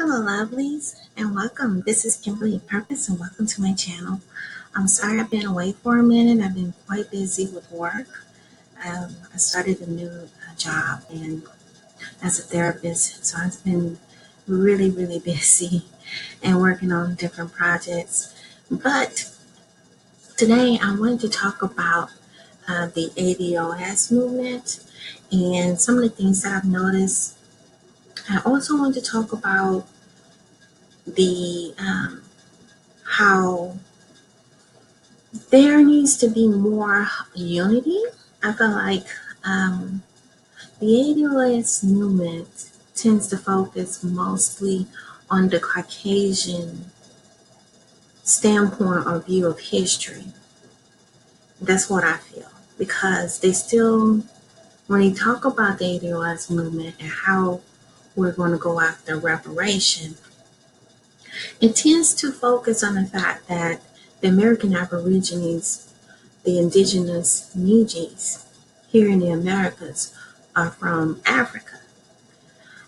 Hello, lovelies, and welcome. This is Kimberly Purpose, and welcome to my channel. I'm sorry I've been away for a minute. I've been quite busy with work. I started a new job and as a therapist, so I've been really busy and working on different projects. But today I wanted to talk about the ADOS movement and some of the things that I've noticed. I also want to talk about the how there needs to be more unity. I feel like the ADOS movement tends to focus mostly on the Caucasian standpoint or view of history. That's what I feel, because they still, when they talk about the ADOS movement and how we're going to go after reparation, it tends to focus on the fact that the American Aborigines, the Indigenous Negies here in the Americas, are from Africa.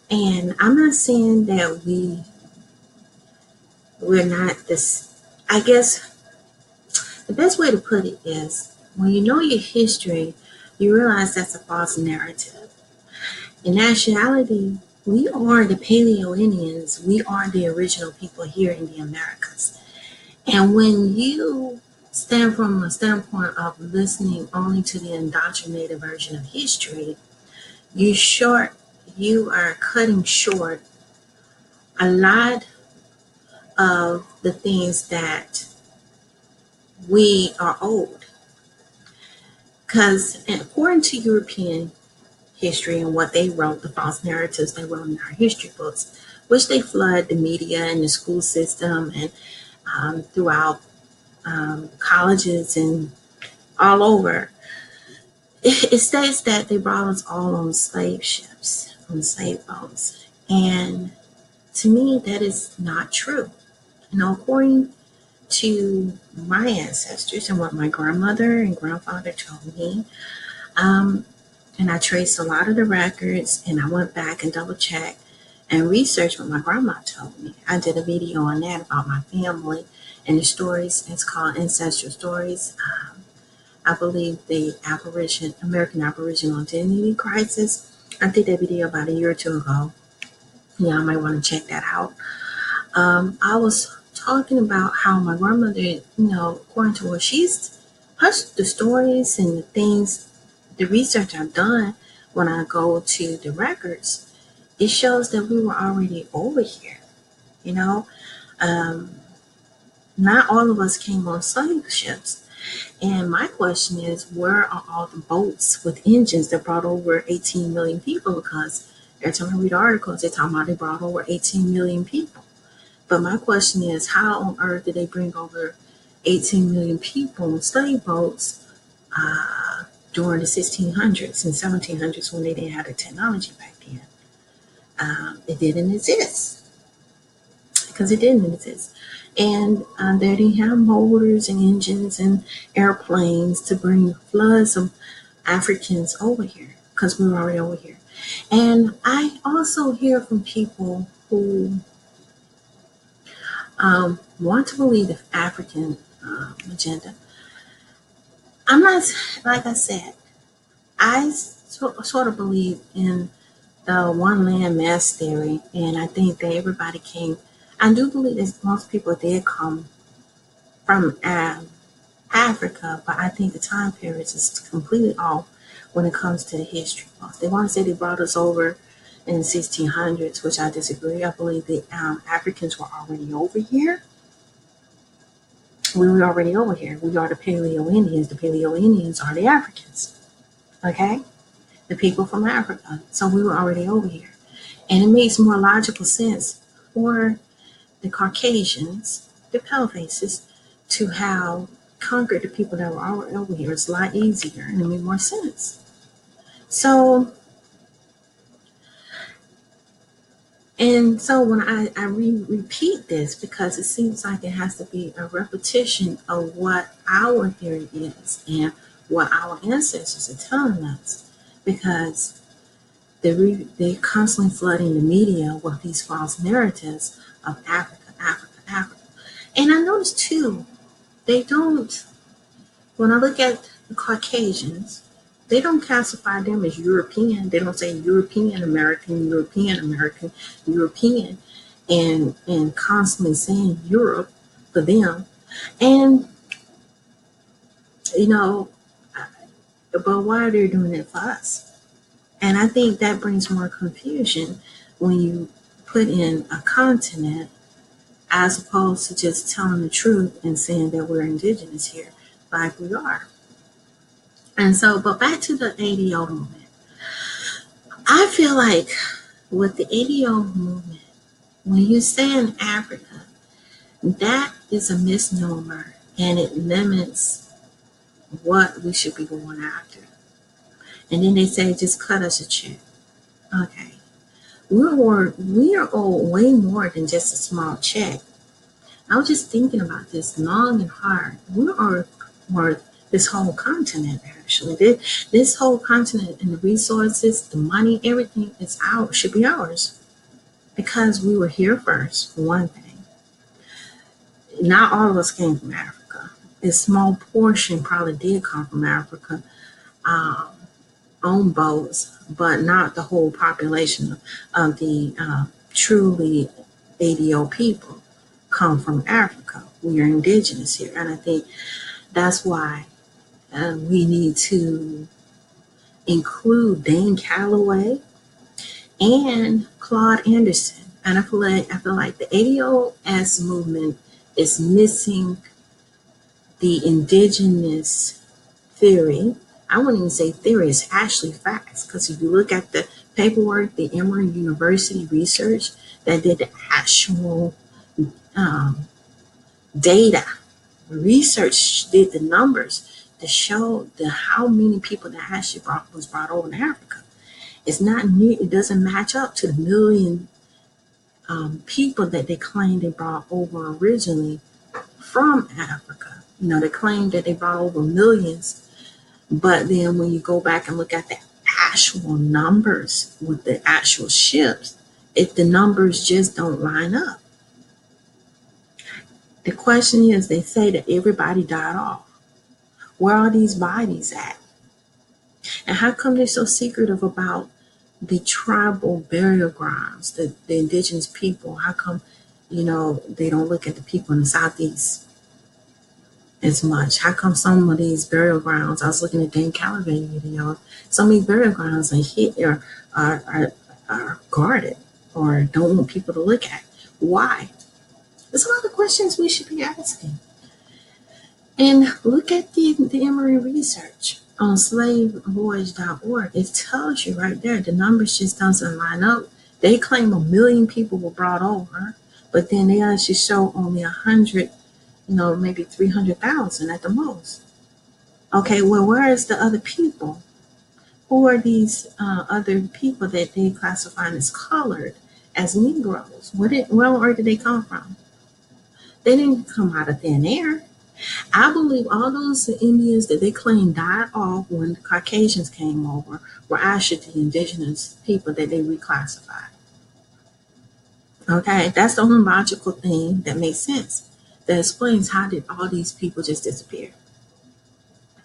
And I'm not saying that we're not this. I guess the best way to put it is, when you know your history, you realize that's a false narrative. In actuality, we are the Paleo-Indians. We are the original people here in the Americas. And when you stand from a standpoint of listening only to the indoctrinated version of history, you are cutting short a lot of the things that we are owed. Because according to European history and what they wrote, the false narratives they wrote in our history books, which they flood the media and the school system and throughout colleges and all over, it states that they brought us all on slave ships, on slave boats. And to me, that is not true. According to my ancestors and what my grandmother and grandfather told me, and I traced a lot of the records, and I went back and double checked and researched what my grandma told me. I did a video on that about my family and the stories. It's called Ancestral Stories. I believe the American Aboriginal Identity Crisis. I did that video about a year or two ago. Yeah, I might want to check that out. I was talking about how my grandmother, according to what she's pushed, the stories and the things, the research I've done, when I go to the records, it shows that we were already over here. Not all of us came on slave ships. And my question is, where are all the boats with engines that brought over 18 million people? Because every time I read articles, they talk about they brought over 18 million people. But my question is, how on earth did they bring over 18 million people on slave boats during the 1600s and 1700s, when they didn't have the technology back then? It didn't exist, because it didn't exist. And they didn't have motors and engines and airplanes to bring floods of Africans over here, because we were already over here. And I also hear from people who want to believe the African agenda. I'm not, like I said, I sort of believe in the one land mass theory, and I think that everybody came. I do believe that most people did come from Africa, but I think the time periods is completely off when it comes to the history books. They want to say they brought us over in the 1600s, which I disagree. I believe the Africans were already over here. We were already over here. We are the Paleo-Indians. The Paleo-Indians are the Africans, okay? The people from Africa. So we were already over here. And it makes more logical sense for the Caucasians, the palefaces, to have conquered the people that were already over here. It's a lot easier and it made more sense. So when I repeat this, because it seems like it has to be a repetition of what our theory is and what our ancestors are telling us, because they're constantly flooding the media with these false narratives of Africa, Africa, Africa. And I noticed too, they don't, when I look at the Caucasians, they don't classify them as European. They don't say European American, European American, European, and constantly saying Europe for them. And, you know, but why are they doing it for us? And I think that brings more confusion when you put in a continent as opposed to just telling the truth and saying that we're indigenous here, like we are. And so, but back to the ADO movement. I feel like with the ADO movement, when you say in Africa, that is a misnomer and it limits what we should be going after. And then they say, just cut us a check. Okay. We are owed way more than just a small check. I was just thinking about this long and hard. We are worth this whole continent, actually. This whole continent and the resources, the money, everything is ours, should be ours. Because we were here first, for one thing. Not all of us came from Africa. A small portion probably did come from Africa on boats, but not the whole population of the truly ADO people come from Africa. We are indigenous here. And I think that's why we need to include Dane Calloway and Claude Anderson. And I feel like the ADOS movement is missing the indigenous theory. I wouldn't even say theory, it's actually facts. Because if you look at the paperwork, the Emory University research that did the actual data, research did the numbers to show how many people that actually was brought over to Africa. It's not new, it doesn't match up to the million people that they claim they brought over originally from Africa. You know, they claim that they brought over millions, but then when you go back and look at the actual numbers with the actual ships, the numbers just don't line up. The question is, they say that everybody died off. Where are these bodies at? And how come they're so secretive about the tribal burial grounds, the indigenous people? How come, they don't look at the people in the Southeast as much? How come some of these burial grounds, I was looking at Dane Calloway video, some of these burial grounds are guarded or don't want people to look at? Why? There's a lot of questions we should be asking. And look at the Emory research on slavevoyage.org. It tells you right there, the numbers just doesn't line up. They claim 1 million people were brought over, but then they actually show only 100, maybe 300,000 at the most. Okay, well, where is the other people? Who are these other people that they classify as colored, as Negroes? Where did they come from? They didn't come out of thin air. I believe all those Indians that they claim died off when the Caucasians came over were actually the indigenous people that they reclassified. Okay, that's the only logical thing that makes sense. That explains how did all these people just disappear.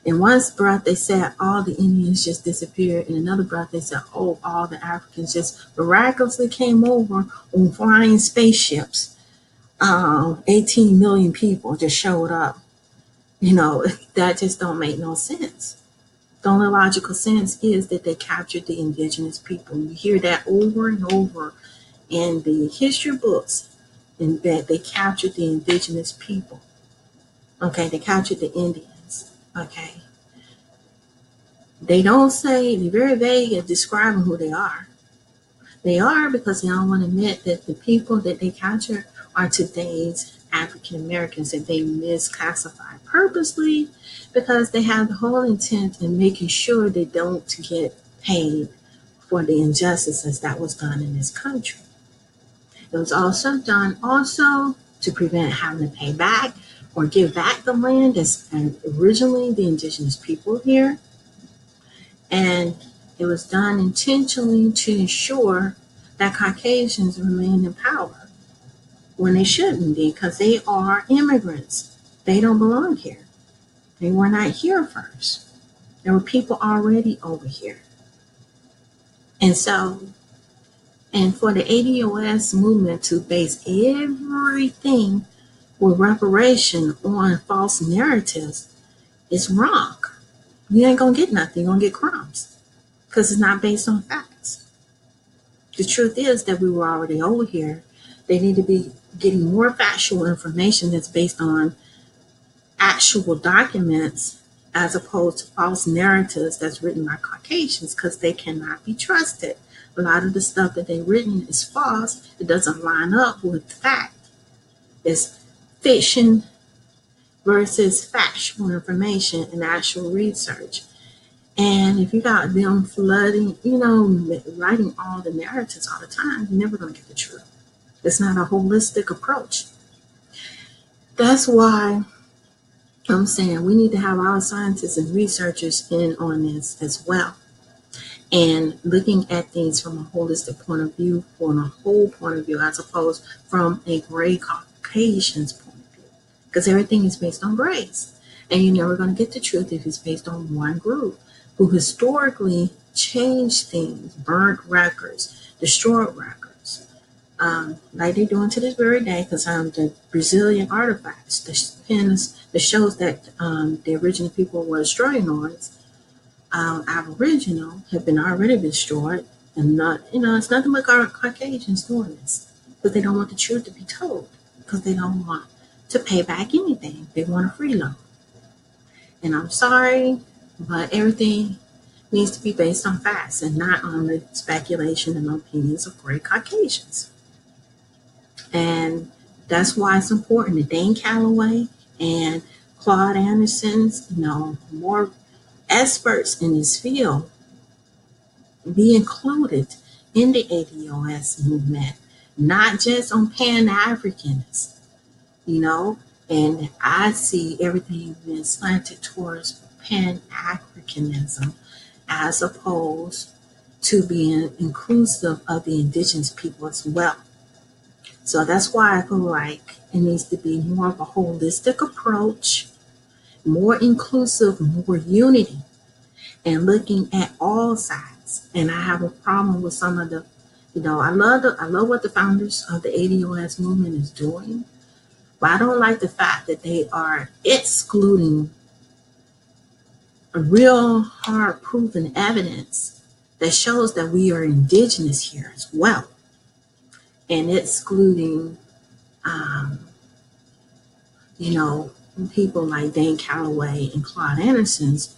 In one breath, they said all the Indians just disappeared. In another breath, they said, oh, all the Africans just miraculously came over on flying spaceships. 18 million people just showed up. That just don't make no sense. The only logical sense is that they captured the indigenous people. You hear that over and over in the history books, and that they captured the indigenous people. Okay, they captured the Indians. Okay. They don't say, they're very vague at describing who they are. They are because they don't want to admit that the people that they capture are today's African Americans that they misclassify purposely because they have the whole intent in making sure they don't get paid for the injustices that was done in this country. It was also done to prevent having to pay back or give back the land that's originally the indigenous people here. And It was done intentionally to ensure that Caucasians remain in power when they shouldn't be, because they are immigrants. They don't belong here. They were not here first. There were people already over here. And so, and for the ADOS movement to base everything with reparation on false narratives is wrong. You ain't gonna get nothing, you're gonna get crumbs because it's not based on facts. The truth is that we were already over here. They need to be getting more factual information that's based on actual documents as opposed to false narratives that's written by Caucasians, because they cannot be trusted. A lot of the stuff that they've written is false. It doesn't line up with fact. It's fiction versus factual information and actual research. And if you got them flooding, writing all the narratives all the time, you're never going to get the truth. It's not a holistic approach. That's why I'm saying we need to have our scientists and researchers in on this as well. And looking at things from a holistic point of view, from a whole point of view, as opposed from a gray Caucasian's point of view. Because everything is based on grays. And you're never going to get the truth if it's based on one group who historically changed things, burnt records, destroyed records, like they're doing to this very day, because the Brazilian artifacts, the shows that the original people were destroying on, Aboriginal, have been already destroyed, and not, it's nothing but Caucasians doing this, because they don't want the truth to be told, because they don't want to pay back anything. They want a freeload. And I'm sorry, but everything needs to be based on facts and not on the speculation and opinions of gray Caucasians. And that's why it's important that Dane Calloway and Claude Anderson's, more experts in this field be included in the ADOS movement, not just on Pan-Africanists, and I see everything being slanted towards Pan-Africanism as opposed to being inclusive of the indigenous people as well. So that's why I feel like it needs to be more of a holistic approach, more inclusive, more unity, and looking at all sides. And I have a problem with some of the, I love what the founders of the ADOS movement is doing, but I don't like the fact that they are excluding a real hard proven evidence that shows that we are indigenous here as well, and excluding people like Dane Calloway and Claude Anderson's,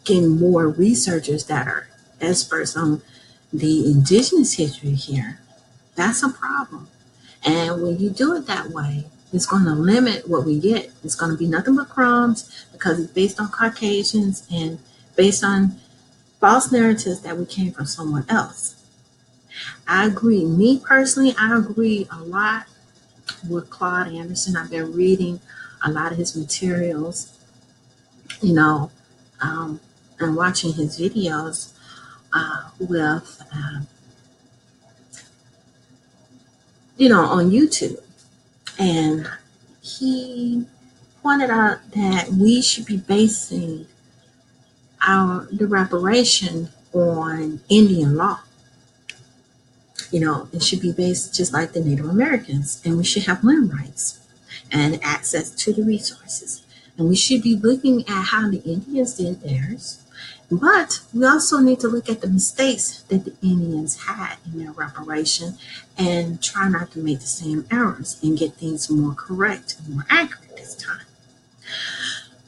getting more researchers that are experts on the indigenous history here. That's a problem. And when you do it that way, it's going to limit what we get. It's going to be nothing but crumbs, because it's based on Caucasians and based on false narratives that we came from someone else. I agree. Me personally, I agree a lot with Claude Anderson. I've been reading a lot of his materials, and watching his videos with, on YouTube. And he pointed out that we should be basing the reparation on Indian law. It should be based just like the Native Americans, and we should have land rights and access to the resources. And we should be looking at how the Indians did theirs, but we also need to look at the mistakes that the Indians had in their reparation and try not to make the same errors and get things more correct and more accurate this time.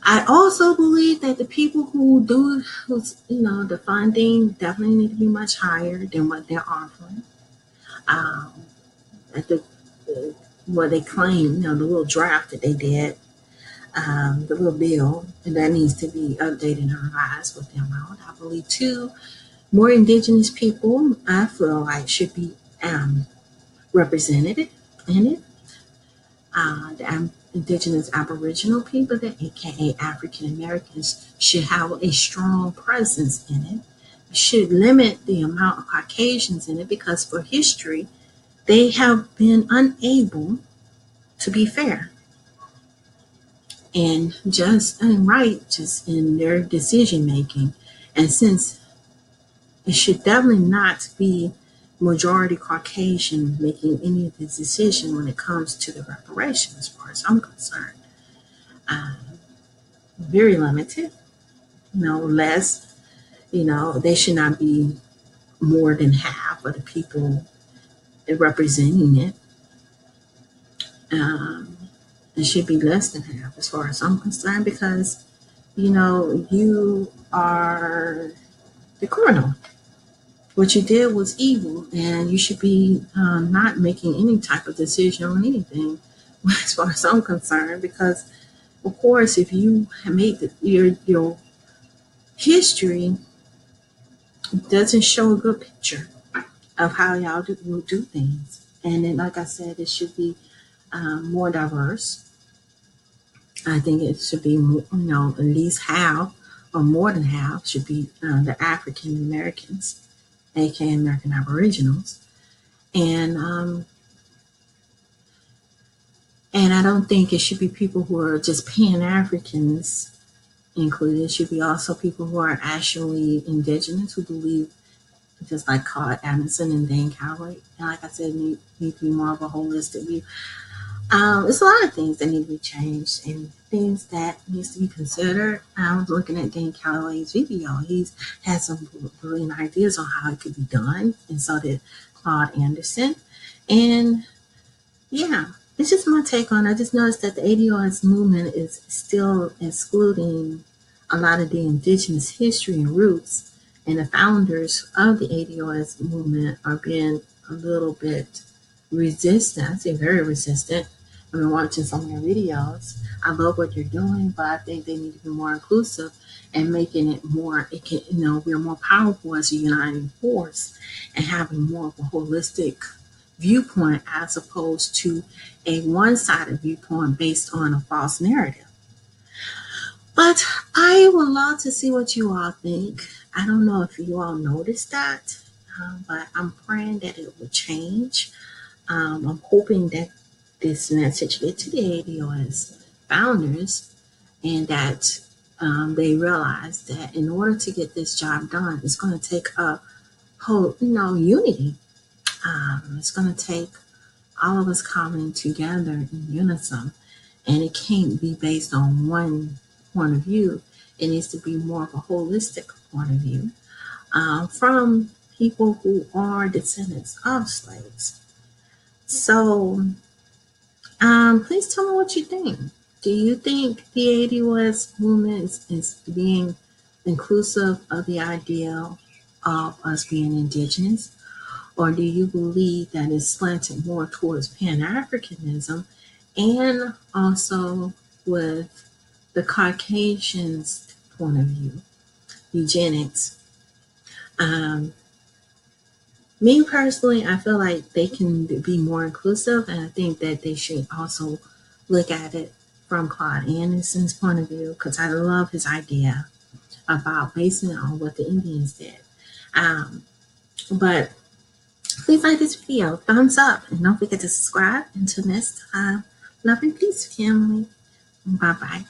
I also believe that the people the funding definitely need to be much higher than what they're offering. What they claim, the little draft that they did, the little bill, and that needs to be updated and revised with the amount. I believe too, more indigenous people, I feel like, should be represented in it. Indigenous Aboriginal people, that aka African Americans, should have a strong presence in it. Should limit the amount of Caucasians in it, because for history they have been unable to be fair and just and righteous in their decision making. And since it should definitely not be majority Caucasian making any of the decision when it comes to the reparation, as far as I'm concerned. Um, Very limited, less, they should not be more than half of the people representing it. Um, it should be less than half, as far as I'm concerned, because, you are the criminal. What you did was evil, and you should be not making any type of decision on anything, as far as I'm concerned. Because, of course, if you have made your history doesn't show a good picture of how y'all will do things, and then, like I said, it should be more diverse. I think it should be, at least half or more than half should be the African Americans, aka American Aboriginals. And I don't think it should be people who are just Pan Africans included. It should be also people who are actually indigenous, who believe, just like Claude and Dane Calloway. And like I said, need to be more of a holistic view. There's a lot of things that need to be changed and things that needs to be considered. I was looking at Dane Calloway's video. He's had some brilliant ideas on how it could be done, and so did Claude Anderson. And yeah, it's just my take on it. I just noticed that the ADOS movement is still excluding a lot of the indigenous history and roots, and the founders of the ADOS movement are being a little bit resistant. I say very resistant. I've been watching some of their videos. I love what you're doing, but I think they need to be more inclusive and making it more, we're more powerful as a uniting force and having more of a holistic viewpoint as opposed to a one-sided viewpoint based on a false narrative. But I would love to see what you all think. I don't know if you all noticed that, but I'm praying that it will change. I'm hoping that this message gets to the ADOS founders, and that they realize that in order to get this job done, it's going to take a whole, unity. It's going to take all of us coming together in unison, and it can't be based on one point of view. It needs to be more of a holistic point of view from people who are descendants of slaves. So please tell me what you think. Do you think the ADOS movement is being inclusive of the idea of us being indigenous? Or do you believe that it's slanted more towards Pan-Africanism and also with the Caucasians' point of view, eugenics? Me personally, I feel like they can be more inclusive, and I think that they should also look at it from Claude Anderson's point of view, because I love his idea about basing it on what the Indians did. But please like this video, thumbs up, and don't forget to subscribe. Until next time, love and peace, family. Bye-bye.